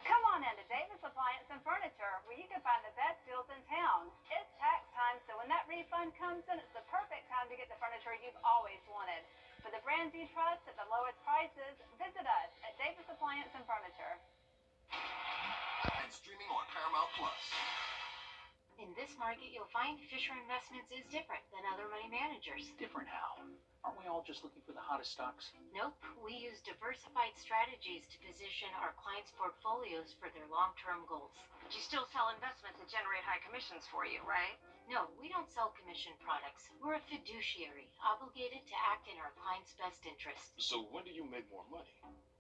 Come on into Davis Appliance and Furniture, where you can find the best deals in town. It's tax time, so when that refund comes in, it's the perfect time to get the furniture you've always wanted. For the brands you trust at the lowest prices, visit us at Davis Appliance and Furniture. And streaming on Paramount Plus. In this market, you'll find Fisher Investments is different than other money managers. Different how? Aren't we all just looking for the hottest stocks? Nope, we use diversified strategies to position our clients' portfolios for their long-term goals. But you still sell investments that generate high commissions for you, right? No, we don't sell commission products. We're a fiduciary, obligated to act in our clients' best interest. So when do you make more money?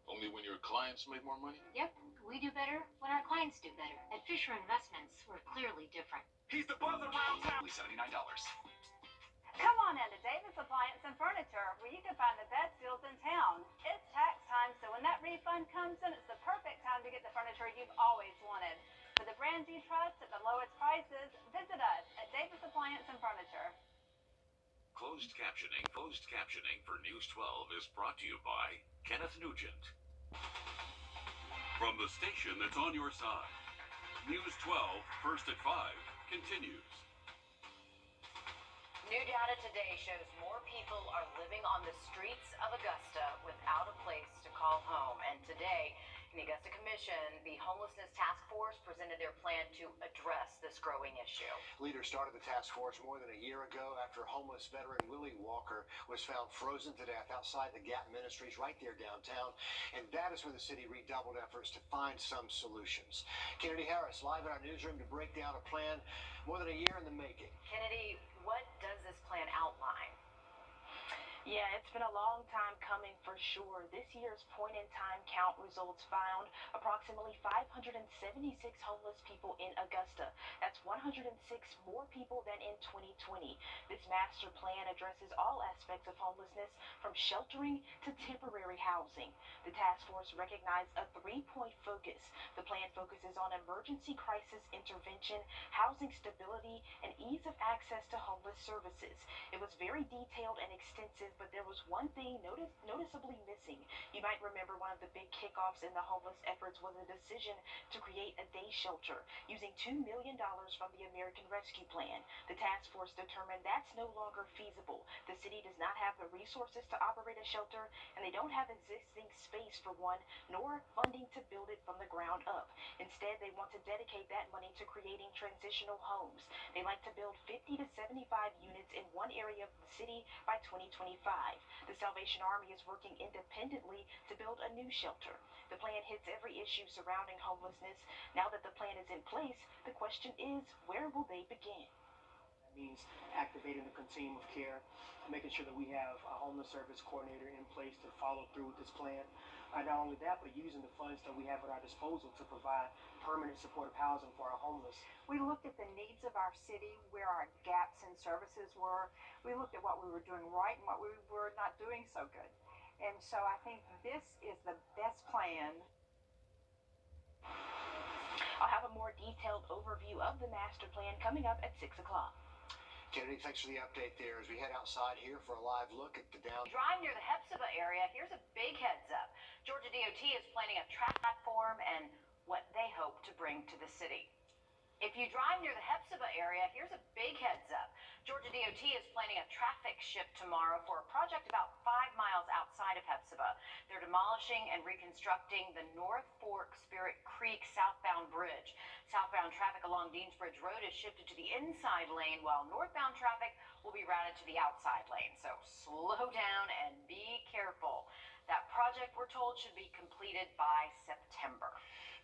Only when your clients make more money? Yep, we do better when our clients do better. At Fisher Investments, we're clearly different. He's the buzz around town. Only $79. Come on into Davis Appliance and Furniture, where you can find the best deals in town. It's tax time, so when that refund comes in, it's the perfect time to get the furniture you've always wanted. For the brands you trust at the lowest prices, visit us at Davis Appliance and Furniture. Closed captioning for News 12 is brought to you by Kenneth Nugent. From the station that's on your side, News 12, first at 5, continues. New data today shows more people are living on the streets of Augusta without a place to call home. And today, in the Augusta Commission, the Homelessness Task Force presented their plan to address this growing issue. Leaders started the task force more than a year ago after homeless veteran Willie Walker was found frozen to death outside the Gap Ministries right there downtown. And that is when the city redoubled efforts to find some solutions. Kennedy Harris live in our newsroom to break down a plan more than a year in the making. Kennedy, what does this plan outline? Yeah, it's been a long time coming for sure. This year's point-in-time count results found approximately 576 homeless people in Augusta. That's 106 more people than in 2020. This master plan addresses all aspects of homelessness, from sheltering to temporary housing. The task force recognized a three-point focus. The plan focuses on emergency crisis intervention, housing stability, and ease of access to homeless services. It was very detailed and extensive, but there was one thing noticeably missing. You might remember one of the big kickoffs in the homeless efforts was a decision to create a day shelter using $2 million from the American Rescue Plan. The task force determined that's no longer feasible. The city does not have the resources to operate a shelter, and they don't have existing space for one, nor funding to build it from the ground up. Instead, they want to dedicate that money to creating transitional homes. They like to build 50 to 75 units in one area of the city by 2025. The Salvation Army is working independently to build a new shelter. The plan hits every issue surrounding homelessness. Now that the plan is in place, the question is, where will they begin? That means activating the continuum of care, making sure that we have a homeless service coordinator in place to follow through with this plan. Not only that, but using the funds that we have at our disposal to provide permanent supportive housing for our homeless. We looked at the needs of our city, where our gaps in services were. We looked at what we were doing right and what we were not doing so good. And so I think this is the best plan. I'll have a more detailed overview of the master plan coming up at 6 o'clock. Kennedy, thanks for the update there as we head outside here for a live look at the Drive near the Hephzibah area, here's a big heads up. Georgia DOT is planning a track platform and what they hope to bring to the city. If you drive near the Hephzibah area, here's a big heads up. Georgia DOT is planning a traffic shift tomorrow for a project about 5 miles outside of Hephzibah. They're demolishing and reconstructing the North Fork Spirit Creek southbound bridge. Southbound traffic along Deansbridge Road is shifted to the inside lane, while northbound traffic will be routed to the outside lane. So slow down and be careful. That project, we're told, should be completed by September.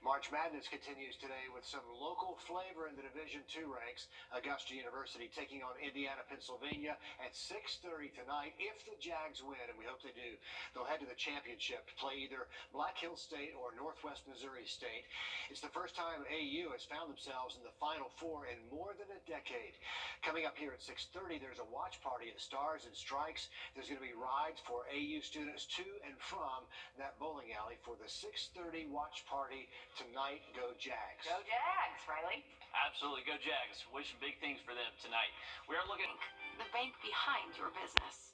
March Madness continues today with some local flavor in the Division II ranks. Augusta University taking on Indiana, Pennsylvania at 6:30 tonight. If the Jags win, and we hope they do, they'll head to the championship to play either Black Hills State or Northwest Missouri State. It's the first time AU has found themselves in the Final Four in more than a decade. Coming up here at 6:30, there's a watch party at Stars and Strikes. There's going to be rides for AU students to and from that bowling alley for the 6:30 watch party tonight. Go Jags. Go Jags, Riley. Absolutely, go Jags. Wishing big things for them tonight. We are looking The bank behind your business.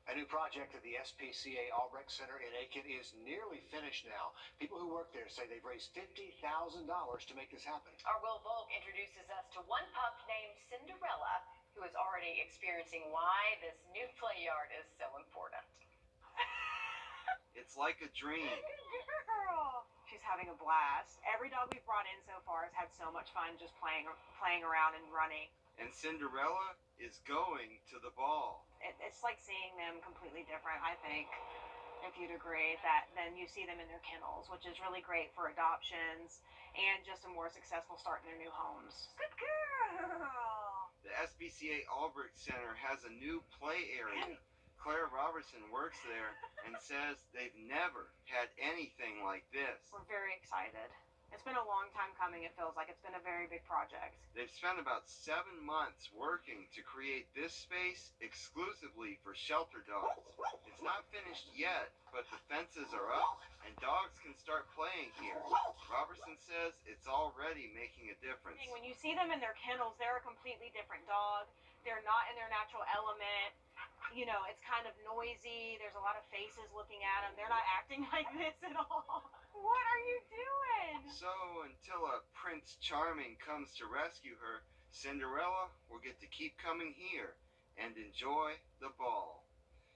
A new project at the SPCA Albrecht Center in Aiken is nearly finished now. People who work there say they've raised $50,000 to make this happen. Our Will Volk introduces us to one pup named Cinderella, who is already experiencing why this new play yard is so important. It's like a dream. Girl. She's having a blast. Every dog we've brought in so far has had so much fun just playing around and running. And Cinderella is going to the ball. It's like seeing them completely different, I think, if you'd agree, that then you see them in their kennels, which is really great for adoptions and just a more successful start in their new homes. Good girl! The SPCA Albrecht Center has a new play area. Claire Robertson works there and says they've never had anything like this. We're very excited. It's been a long time coming, it feels like. It's been a very big project. They've spent about 7 months working to create this space exclusively for shelter dogs. It's not finished yet, but the fences are up and dogs can start playing here. Robertson says it's already making a difference. When you see them in their kennels, they're a completely different dog. They're not in their natural element. You know, it's kind of noisy. There's a lot of faces looking at them. They're not acting like this at all. What are you doing? So until a Prince Charming comes to rescue her, Cinderella will get to keep coming here and enjoy the ball.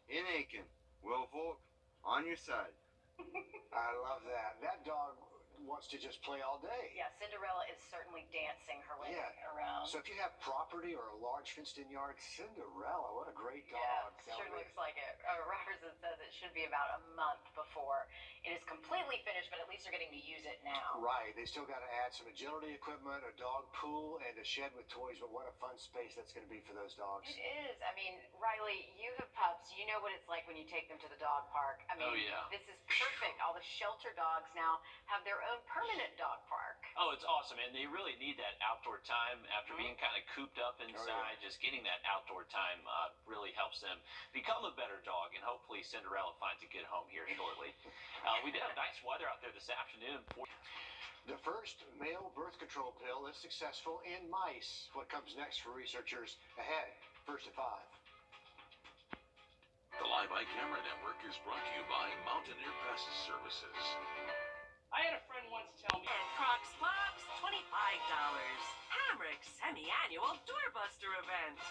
In Aiken, Will Volk, on your side. I love that. That dog wants to just play all day. Yeah, Cinderella is certainly dancing her way around. So if you have property or a large fenced-in yard, Cinderella, what a great dog. Yeah, sure looks like it. Robertson says it should be about a month before it is completely finished, but at least they're getting to use it now. Right. They still got to add some agility equipment, a dog pool, and a shed with toys, but what a fun space that's going to be for those dogs. It is. I mean, Riley, you have pups. You know what it's like when you take them to the dog park. I mean, this is perfect. All the shelter dogs now have their own permanent dog park. Oh, it's awesome. And they really need that outdoor time after being kind of cooped up inside. Just getting that outdoor time really helps them become a better dog. And hopefully Cinderella finds a good home here shortly. We did have nice weather out there this afternoon. The first male birth control pill is successful in mice. What comes next for researchers ahead? First at 5. The Live Eye Camera Network is brought to you by Mountaineer Pest Services. I had a friend once tell me, Crocs Pops, $25. Hamrick semi-annual doorbuster event.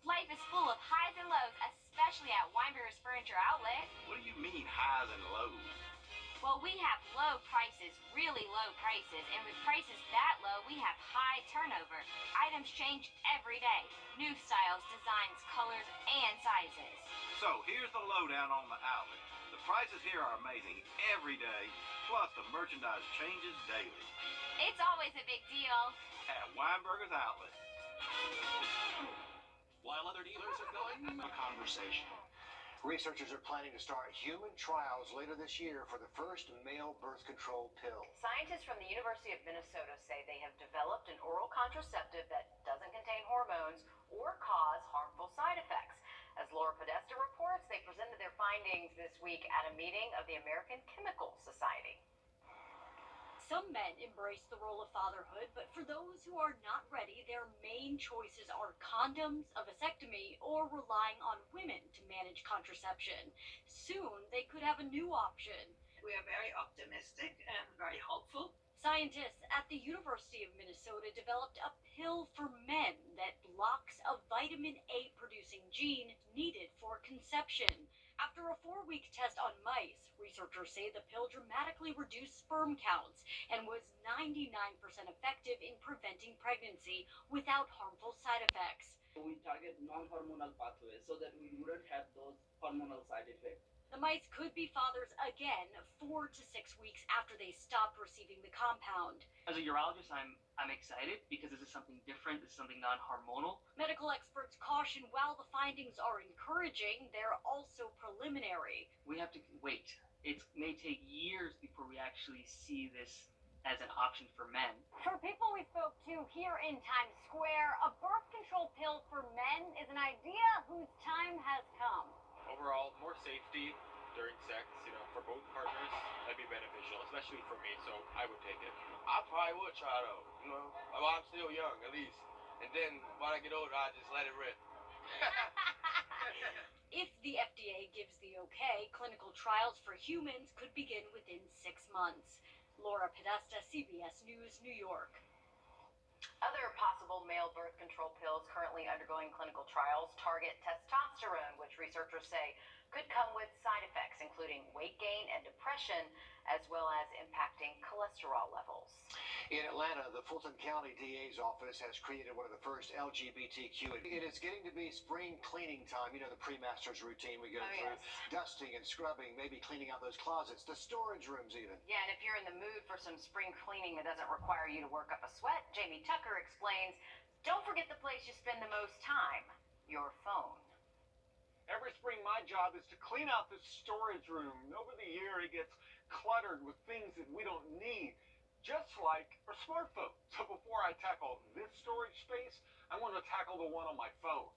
Life is full of highs and lows, especially at Weinberger's Furniture Outlet. What do you mean highs and lows? Well, we have low prices, really low prices, and with prices that low, we have high turnover. Items change every day. New styles, designs, colors, and sizes. So here's the lowdown on the outlet. The prices here are amazing every day, plus the merchandise changes daily. It's always a big deal. At Weinberger's Outlet. While other dealers are going, a conversation. Researchers are planning to start human trials later this year for the first male birth control pill. Scientists from the University of Minnesota say they have developed an oral contraceptive that doesn't contain hormones or cause harmful side effects. As Laura Podesta reports, they presented their findings this week at a meeting of the American Chemical Society. Some men embrace the role of fatherhood, but for those who are not ready, their main choices are condoms, a vasectomy, or relying on women to manage contraception. Soon, they could have a new option. We are very optimistic and very hopeful. Scientists at the University of Minnesota developed a pill for men that blocks a vitamin A producing gene needed for conception. After a 4-week test on mice, researchers say the pill dramatically reduced sperm counts and was 99% effective in preventing pregnancy without harmful side effects. We target non-hormonal pathways so that we wouldn't have those hormonal side effects. The mice could be fathers again 4 to 6 weeks after they stopped receiving the compound. As a urologist, I'm excited because this is something different. This is something non-hormonal. Medical experts caution while the findings are encouraging, they're also preliminary. We have to wait. It may take years before we actually see this as an option for men. For people we spoke to here in Times Square, a birth control pill for men is an idea whose time has come. Overall, more safety during sex, for both partners, that'd be beneficial, especially for me, so I would take it. I probably would try though, while I'm still young at least. And then when I get older, I just let it rip. If the okay, clinical trials for humans could begin within 6 months. Laura Podesta, CBS News, New York. Other possible male birth control pills currently undergoing clinical trials target testosterone, which researchers say could come with side effects, including weight gain and depression, as well as impacting cholesterol levels. In Atlanta, the Fulton County DA's office has created one of the first LGBTQ. It is getting to be spring cleaning time. You know, the pre-masters routine we go through. Yes. Dusting and scrubbing, maybe cleaning out those closets, the storage rooms even. Yeah, and if you're in the mood for some spring cleaning that doesn't require you to work up a sweat, Jamie Tucker explains, don't forget the place you spend the most time, your phone. Every spring, my job is to clean out this storage room. Over the year, it gets cluttered with things that we don't need, just like our smartphone. So before I tackle this storage space, I want to tackle the one on my phone.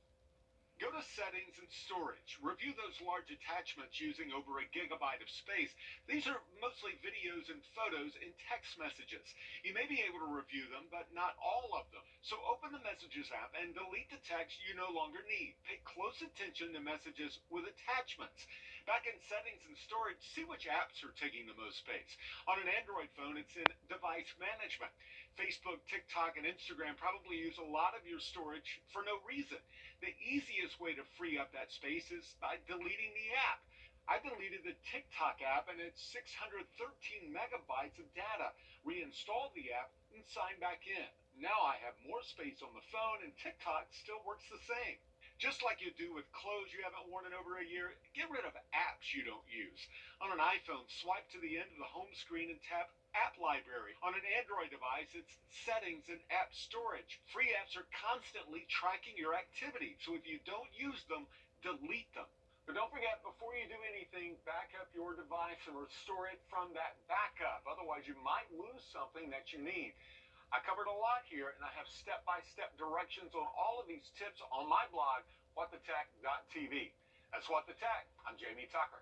Go to Settings and Storage. Review those large attachments using over a gigabyte of space. These are mostly videos and photos and text messages. You may be able to review them, but not all of them. So open the Messages app and delete the text you no longer need. Pay close attention to messages with attachments. Back in Settings and Storage, see which apps are taking the most space. On an Android phone, it's in Device Management. Facebook, TikTok, and Instagram probably use a lot of your storage for no reason. The easiest way to free up that space is by deleting the app. I deleted the TikTok app and it's 613 megabytes of data. Reinstalled the app and signed back in. Now I have more space on the phone and TikTok still works the same. Just like you do with clothes you haven't worn in over a year, get rid of apps you don't use. On an iPhone, swipe to the end of the home screen and tap App Library. On an Android device, it's Settings and App Storage. Free apps are constantly tracking your activity, so if you don't use them, delete them. But don't forget, before you do anything, back up your device and restore it from that backup. Otherwise, you might lose something that you need. I covered a lot here, and I have step-by-step directions on all of these tips on my blog, whatthetech.tv. That's What the Tech. I'm Jamie Tucker.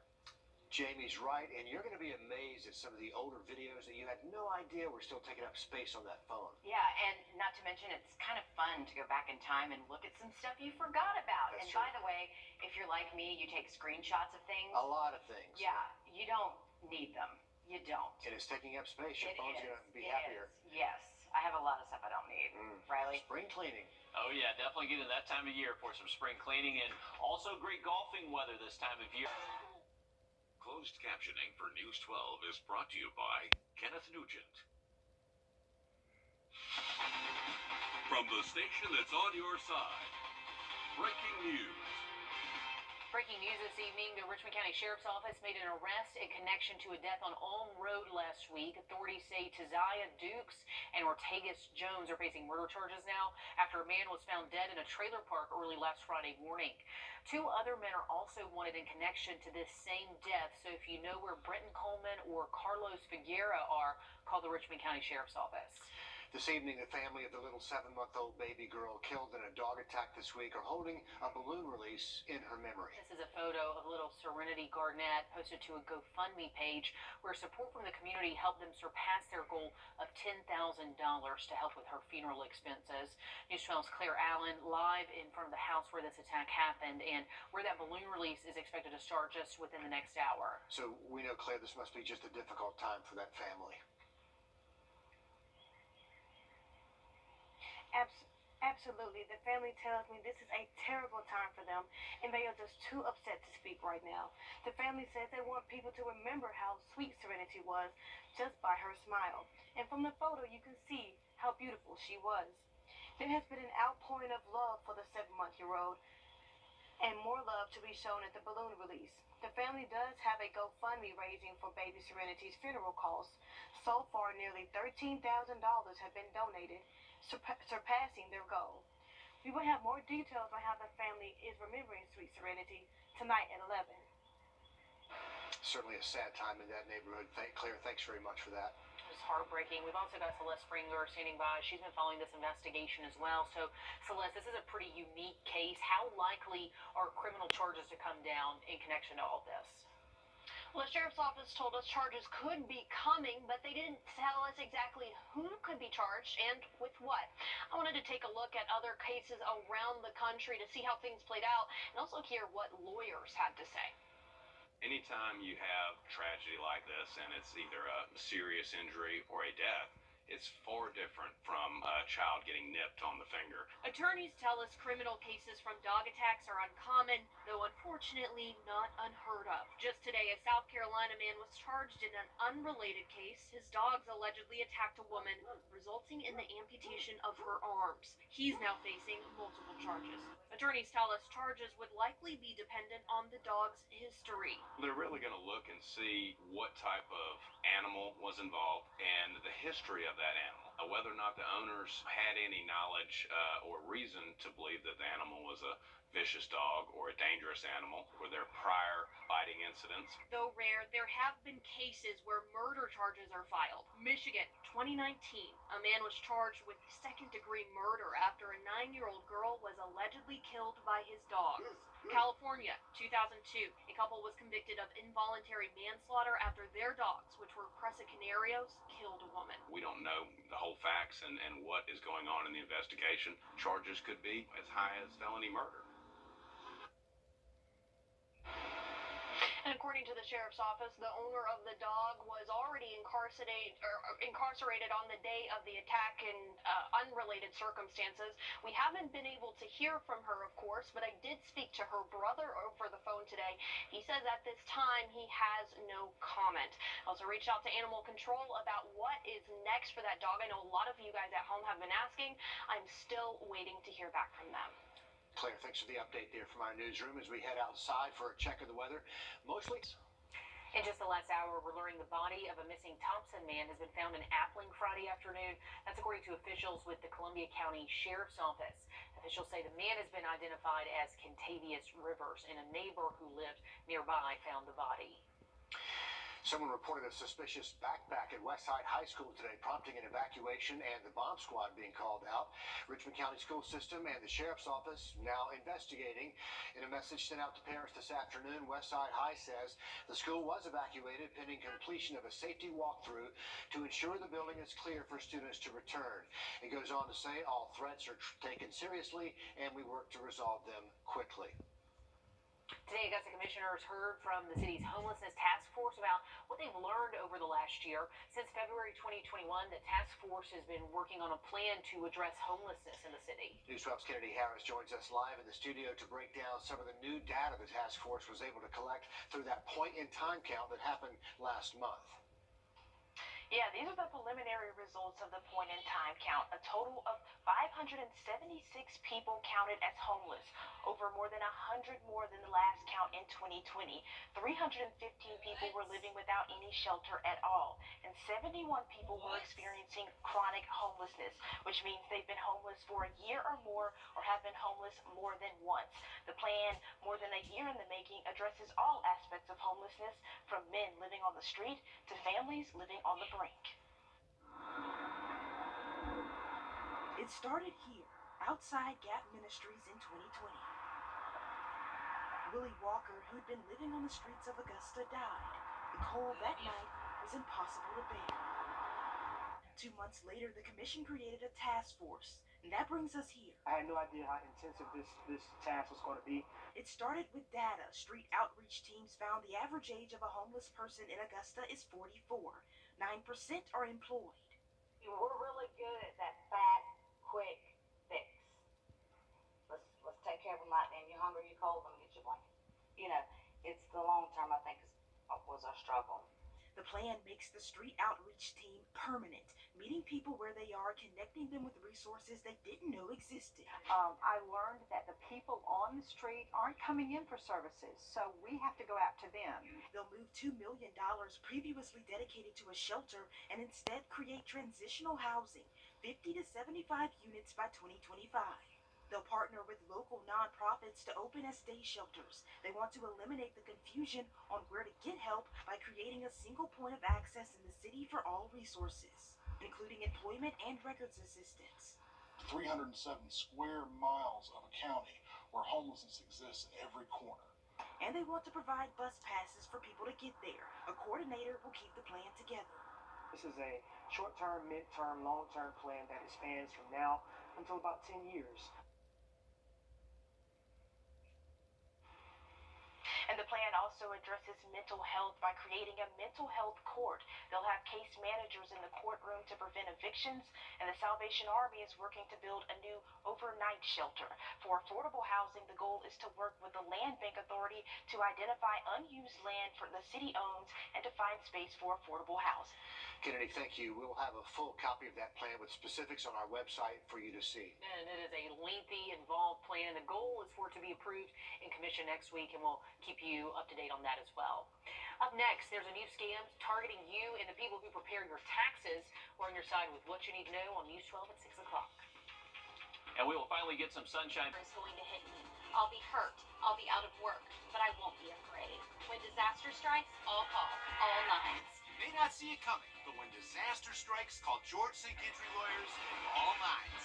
Jamie's right, and you're going to be amazed at some of the older videos that you had no idea were still taking up space on that phone. Yeah, and not to mention, it's kind of fun to go back in time and look at some stuff you forgot about. That's and true. By the way, if you're like me, you take screenshots of things. A lot of things. Yeah, you don't need them. You don't. And it's taking up space. Your It phone's is. going to be It happier. is. Yes, I have a lot of stuff I don't need. Riley? Spring cleaning. Oh yeah, definitely getting that time of year for some spring cleaning and also great golfing weather this time of year. Closed captioning for News 12 is brought to you by Kenneth Nugent. From the station that's on your side, breaking news. Breaking news this evening, the Richmond County Sheriff's Office made an arrest in connection to a death on Ulm Road last week. Authorities say Taziah Dukes and Ortegas Jones are facing murder charges now after a man was found dead in a trailer park early last Friday morning. 2 other men are also wanted in connection to this same death, so if you know where Brenton Coleman or Carlos Figuera are, call the Richmond County Sheriff's Office. This evening, the family of the little 7-month-old baby girl killed in a dog attack this week are holding a balloon release in her memory. This is a photo of little Serenity Garnett posted to a GoFundMe page where support from the community helped them surpass their goal of $10,000 to help with her funeral expenses. News 12's Claire Allen live in front of the house where this attack happened and where that balloon release is expected to start just within the next hour. So we know, Claire, this must be just a difficult time for that family. Absolutely. The family tells me this is a terrible time for them, and they are just too upset to speak right now. The family says they want people to remember how sweet Serenity was just by her smile. And from the photo, you can see how beautiful she was. There has been an outpouring of love for the 7-month-old, and more love to be shown at the balloon release. The family does have a GoFundMe raising for baby Serenity's funeral costs. So far, nearly $13,000 have been donated, surpassing their goal. We will have more details on how the family is remembering sweet Serenity tonight at 11. Certainly a sad time in that neighborhood. Claire, thanks very much for that. It was heartbreaking. We've also got Celeste Springer standing by. She's been following this investigation as well. So, Celeste, this is a pretty unique case. How likely are criminal charges to come down in connection to all this? Well, the sheriff's office told us charges could be coming, but they didn't tell us exactly who could be charged and with what. I wanted to take a look at other cases around the country to see how things played out and also hear what lawyers had to say. Anytime you have tragedy like this and it's either a serious injury or a death, it's far different from a child getting nipped on the finger. Attorneys tell us criminal cases from dog attacks are uncommon, though unfortunately not unheard of. Just today, a South Carolina man was charged in an unrelated case. His dogs allegedly attacked a woman, resulting in the amputation of her arms. He's now facing multiple charges. Attorneys tell us charges would likely be dependent on the dog's history. They're really going to look and see what type of animal was involved and the history of that animal, whether or not the owners had any knowledge or reason to believe that the animal was a vicious dog or a dangerous animal, were there prior biting incidents. Though rare, there have been cases where murder charges are filed. Michigan, 2019, a man was charged with second-degree murder after a 9-year-old girl was allegedly killed by his dog. California, 2002, a couple was convicted of involuntary manslaughter after their dogs, which were Crescent Canarios, killed a woman. We don't know the whole facts and what is going on in the investigation. Charges could be as high as felony murder. And according to the sheriff's office, the owner of the dog was already incarcerated on the day of the attack in unrelated circumstances. We haven't been able to hear from her, of course, but I did speak to her brother over the phone today. He says at this time he has no comment. I also reached out to Animal Control about what is next for that dog. I know a lot of you guys at home have been asking. I'm still waiting to hear back from them. Claire, thanks for the update there from our newsroom as we head outside for a check of the weather. Mostly. In just the last hour, we're learning the body of a missing Thompson man has been found in Appling Friday afternoon. That's according to officials with the Columbia County Sheriff's Office. Officials say the man has been identified as Kentavious Rivers, and a neighbor who lived nearby found the body. Someone reported a suspicious backpack at Westside High School today, prompting an evacuation and the bomb squad being called out. Richmond County School System and the Sheriff's Office now investigating. In a message sent out to parents this afternoon, Westside High says the school was evacuated pending completion of a safety walkthrough to ensure the building is clear for students to return. It goes on to say all threats are taken seriously and we work to resolve them quickly. Today, Augusta commissioners heard from the city's homelessness task force about what they've learned over the last year. Since February 2021, the task force has been working on a plan to address homelessness in the city. News 12's Kennedy Harris joins us live in the studio to break down some of the new data the task force was able to collect through that point-in-time count that happened last month. Yeah, these are the preliminary results of the point-in-time count. A total of 576 people counted as homeless, over more than 100 more than the last count in 2020. 315 people were living without any shelter at all, and 71 people were experiencing chronic homelessness, which means they've been homeless for a year or more or have been homeless more than once. The plan, more than a year in the making, addresses all aspects of homelessness, from men living on the street to families living on the brink. It started here, outside Gap Ministries in 2020. Willie Walker, who'd been living on the streets of Augusta, died. The cold that night was impossible to bear. 2 months later, the commission created a task force, and that brings us here. I had no idea how intensive this task was going to be. It started with data. Street outreach teams found the average age of a homeless person in Augusta is 44. 9% are employed. We're really good at that fast, quick fix. Let's take care of them right then. You're hungry, you're cold, let me get you a blanket. You know, it's the long term, I think, was our struggle. The plan makes the street outreach team permanent, meeting people where they are, connecting them with resources they didn't know existed. I learned that the people on the street aren't coming in for services, so we have to go out to them. They'll move $2 million previously dedicated to a shelter and instead create transitional housing, 50 to 75 units by 2025. They'll partner with local nonprofits to open as day shelters. They want to eliminate the confusion on where to get help by creating a single point of access in the city for all resources, including employment and records assistance. 307 square miles of a county where homelessness exists in every corner. And they want to provide bus passes for people to get there. A coordinator will keep the plan together. This is a short-term, mid-term, long-term plan that spans from now until about 10 years. And the plan also also addresses mental health by creating a mental health court. They'll have case managers in the courtroom to prevent evictions, and the Salvation Army is working to build a new overnight shelter. For affordable housing, the goal is to work with the Land Bank Authority to identify unused land for the city owns and to find space for affordable housing. Kennedy, thank you. We'll have a full copy of that plan with specifics on our website for you to see. And it is a lengthy, involved plan, and the goal is for it to be approved in commission next week, and we'll keep you up to date on that as well. Up next, there's a new scam targeting you and the people who prepare your taxes. We're on your side with what you need to know on News 12 at 6 o'clock. And we will finally get some sunshine. Is going to hit me. I'll be hurt. I'll be out of work, but I won't be afraid. When disaster strikes, I'll call all nines. You may not see it coming, but when disaster strikes, call George St. Gentry Lawyers and all nines.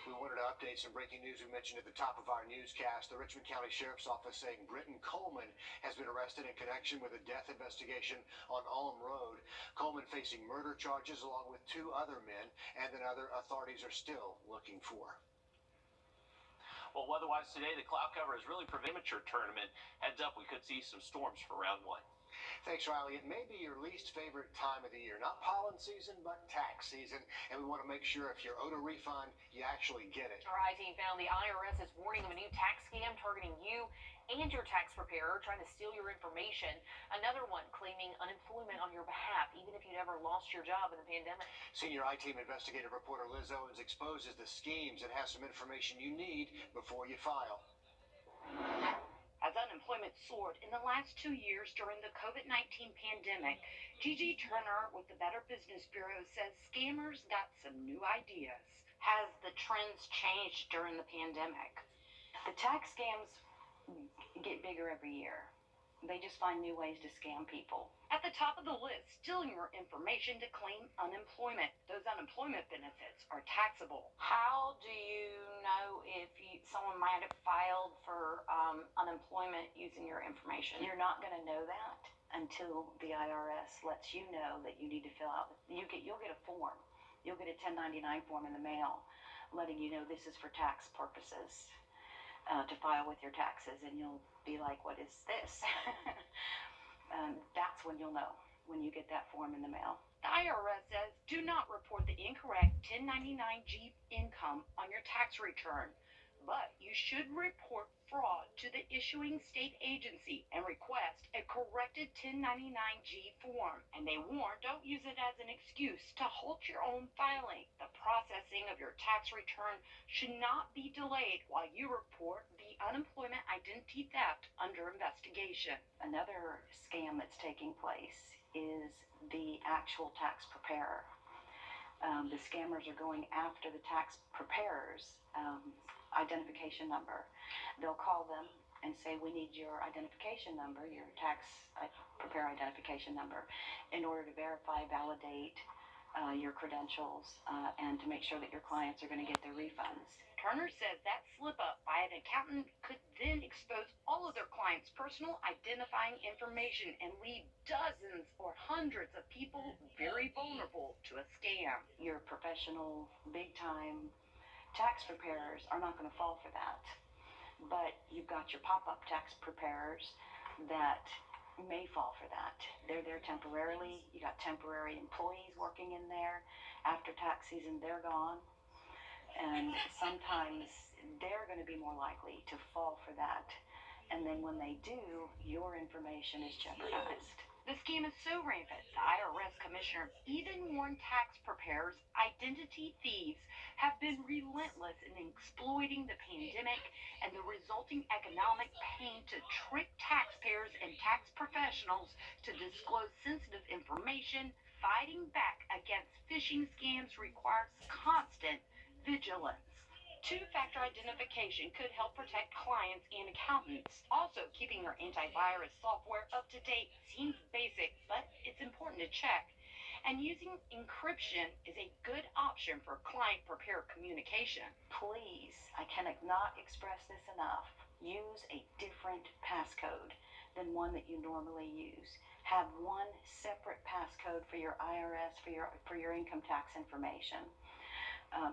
We wanted to update some breaking news we mentioned at the top of our newscast. The Richmond County Sheriff's Office saying Britton Coleman has been arrested in connection with a death investigation on Ulm Road. Coleman facing murder charges along with 2 other men, and another authorities are still looking for. Well, weather-wise today, the cloud cover is really for amateur tournament. Heads up, we could see some storms for round 1. Thanks, Riley. It may be your least favorite time of the year. Not pollen season, but tax season. And we want to make sure if you're owed a refund, you actually get it. Our I-team found the IRS is warning of a new tax scam targeting you and your tax preparer, trying to steal your information. Another one claiming unemployment on your behalf, even if you never lost your job in the pandemic. Senior I-team investigative reporter Liz Owens exposes the schemes and has some information you need before you file. As unemployment soared in the last 2 years during the COVID-19 pandemic, Gigi Turner with the Better Business Bureau says scammers got some new ideas. Has the trends changed during the pandemic? The tax scams get bigger every year. They just find new ways to scam people. At the top of the list, stealing your information to claim unemployment. Those unemployment benefits are taxable. How do you know if someone might have filed for unemployment using your information? You're not going to know that until the IRS lets you know that you need to fill out. You'll get a form. You'll get a 1099 form in the mail letting you know this is for tax purposes. To file with your taxes, and you'll be like, what is this? That's when you'll know, when you get that form in the mail. The IRS says do not report the incorrect 1099-G income on your tax return, but you should report fraud to the issuing state agency and request a corrected 1099-G form. And they warn, don't use it as an excuse to halt your own filing. The processing of your tax return should not be delayed while you report the unemployment identity theft under investigation. Another scam that's taking place is the actual tax preparer. The scammers are going after the tax preparer's identification number. They'll call them and say, we need your identification number, your tax preparer identification number, in order to verify, validate your credentials, and to make sure that your clients are going to get their refunds. Turner says that slip-up by an accountant could then expose all of their clients' personal identifying information and leave dozens or hundreds of people very vulnerable to a scam. Your professional, big-time tax preparers are not going to fall for that. But you've got your pop-up tax preparers that may fall for that. They're there temporarily. You got temporary employees working in there. After tax season, they're gone. And sometimes they're going to be more likely to fall for that. And then when they do, your information is jeopardized. The scam is so rampant, the IRS commissioner even warned tax preparers identity thieves have been relentless in exploiting the pandemic and the resulting economic pain to trick taxpayers and tax professionals to disclose sensitive information. Fighting back against phishing scams requires constant vigilance. Two-factor identification could help protect clients and accountants. Also, keeping your antivirus software up to date seems basic, but it's important to check. And using encryption is a good option for client-prepared communication. Please, I cannot express this enough. Use a different passcode than one that you normally use. Have one separate passcode for your IRS, for your income tax information.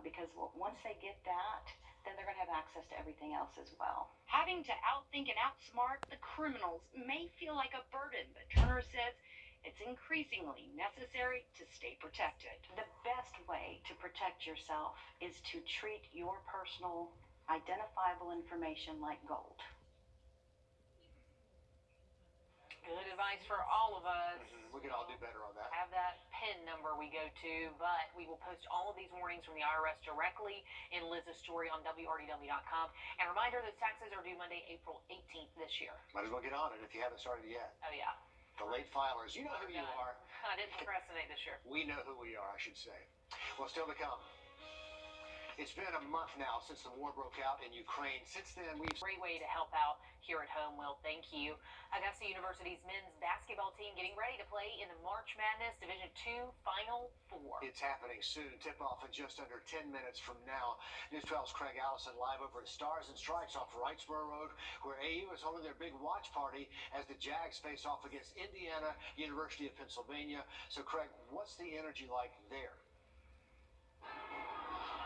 Because once they get that, then they're going to have access access to everything else as well. Having to outthink and outsmart the criminals may feel like a burden, but Turner says it's increasingly necessary to stay protected. The best way to protect yourself is to treat your personal identifiable information like gold. Good advice for all of us. We can all do better on that. Have that PIN number we go to, but we will post all of these warnings from the IRS directly in Liz's story on WRDW.com. And reminder that taxes are due Monday, April 18th this year. Might as well get on it if you haven't started yet. Oh, yeah. The late filers, you know who you are. I didn't procrastinate this year. We know who we are, I should say. Well, still to come. It's been a month now since the war broke out in Ukraine. Since then, we've... Great way to help out here at home, Will. Thank you. Augusta University's men's basketball team getting ready to play in the March Madness Division II Final Four. It's happening soon. Tip-off in just under 10 minutes from now. News 12's Craig Allison live over at Stars and Stripes off Wrightsboro Road, where AU is holding their big watch party as the Jags face off against Indiana, University of Pennsylvania. So, Craig, what's the energy like there?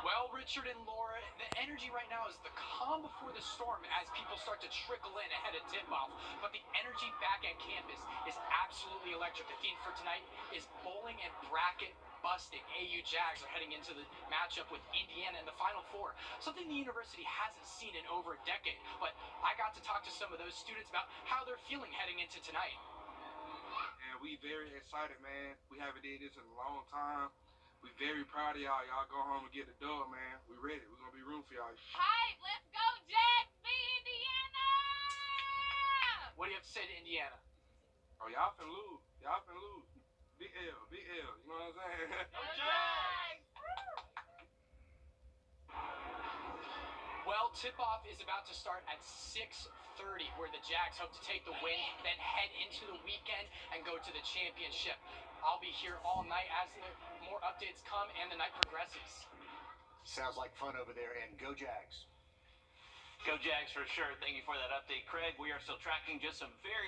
Well, Richard and Laura, the energy right now is the calm before the storm as people start to trickle in ahead of tip-off. But the energy back at campus is absolutely electric. The theme for tonight is bowling and bracket busting. AU Jags are heading into the matchup with Indiana in the Final Four, something the university hasn't seen in over a decade. But I got to talk to some of those students about how they're feeling heading into tonight. And we very excited, man. We haven't did this in a long time. We very proud of y'all. Y'all go home and get the dub, man. We ready. We're going to be rooting for y'all. Hype, let's go Jags, be Indiana! What do you have to say to Indiana? Oh, y'all finna lose. Y'all finna lose. Big L, big L. You know what I'm saying? Go Jags! Well, tip-off is about to start at 6:30, where the Jags hope to take the win, then head into the weekend and go to the championship. I'll be here all night as more updates come and the night progresses. Sounds like fun over there, and go Jags. Go Jags for sure. Thank you for that update, Craig. We are still tracking just some very